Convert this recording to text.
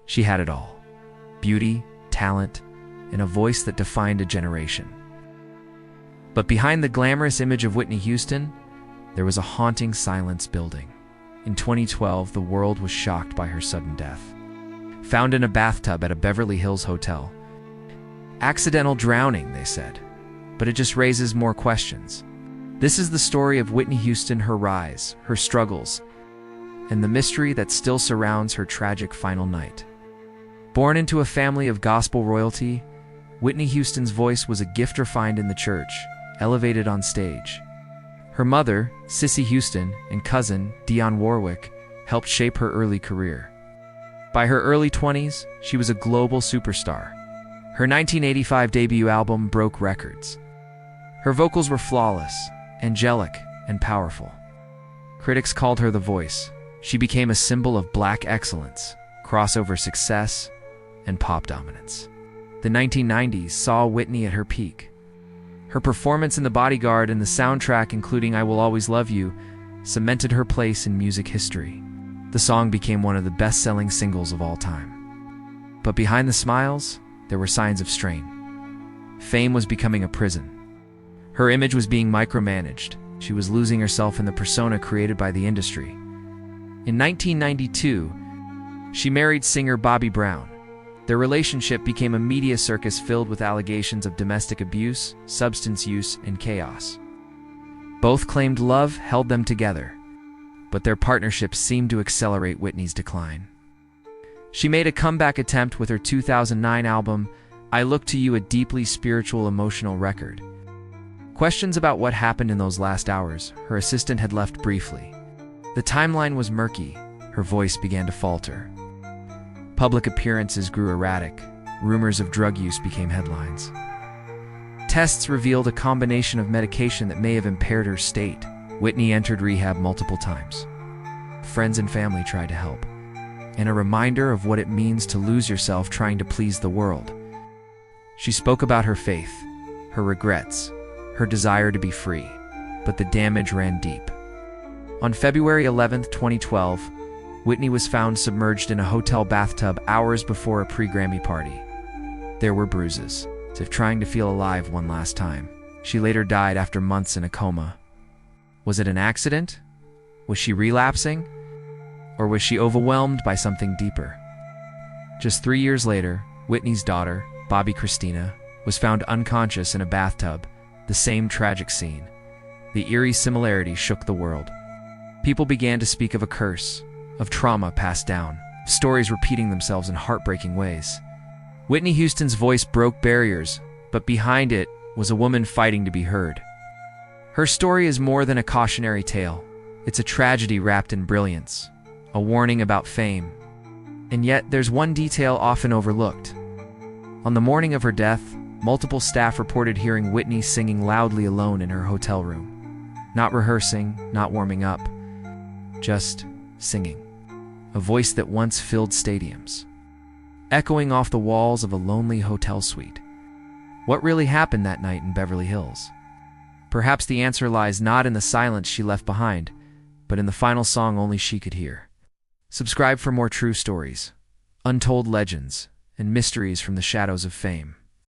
She had it all: beauty, talent, and a voice that defined a generation. But behind the glamorous image of Whitney Houston, there was a haunting silence building. In 2012, the world was shocked by her sudden death. Found in a bathtub at a Beverly Hills hotel. Accidental drowning, they said, but it just raises more questions. This is the story of Whitney Houston, her rise, her struggles, and the mystery that still surrounds her tragic final night. Born into a family of gospel royalty, Whitney Houston's voice was a gift refined in the church, elevated on stage. Her mother, Cissy Houston, and cousin, Dionne Warwick, helped shape her early career. By her early 20s, she was a global superstar. Her 1985 debut album broke records. Her vocals were flawless, angelic, and powerful. Critics called her the voice. She became a symbol of Black excellence, crossover success, and pop dominance. The 1990s saw Whitney at her peak. Her performance in The Bodyguard and the soundtrack, including I Will Always Love You, cemented her place in music history. The song became one of the best-selling singles of all time. But behind the smiles, there were signs of strain. Fame was becoming a prison. Her image was being micromanaged. She was losing herself in the persona created by the industry. In 1992, she married singer Bobbi Brown. Their relationship became a media circus filled with allegations of domestic abuse, substance use, and chaos. Both claimed love held them together, but their partnership seemed to accelerate Whitney's decline. She made a comeback attempt with her 2009 album, I Look to You, a deeply spiritual, emotional record. Questions about what happened in those last hours, her assistant had left briefly. The timeline was murky. Her voice began to falter. Public appearances grew erratic. Rumors of drug use became headlines. Tests revealed a combination of medication that may have impaired her state. Whitney entered rehab multiple times. Friends and family tried to help. And a reminder of what it means to lose yourself trying to please the world. She spoke about her faith, her regrets, her desire to be free, but the damage ran deep. On February 11, 2012, Whitney was found submerged in a hotel bathtub hours before a pre-Grammy party. There were bruises, as if trying to feel alive one last time. She later died after months in a coma. Was it an accident? Was she relapsing? Or was she overwhelmed by something deeper? Just 3 years later, Whitney's daughter, Bobbi Kristina, was found unconscious in a bathtub, the same tragic scene. The eerie similarity shook the world. People began to speak of a curse, of trauma passed down, stories repeating themselves in heartbreaking ways. Whitney Houston's voice broke barriers, but behind it was a woman fighting to be heard. Her story is more than a cautionary tale. It's a tragedy wrapped in brilliance, a warning about fame. And yet, there's one detail often overlooked. On the morning of her death, multiple staff reported hearing Whitney singing loudly alone in her hotel room. Not rehearsing, not warming up, just singing. A voice that once filled stadiums, echoing off the walls of a lonely hotel suite. What really happened that night in Beverly Hills? Perhaps the answer lies not in the silence she left behind, but in the final song only she could hear. Subscribe for more true stories, untold legends, and mysteries from the shadows of fame.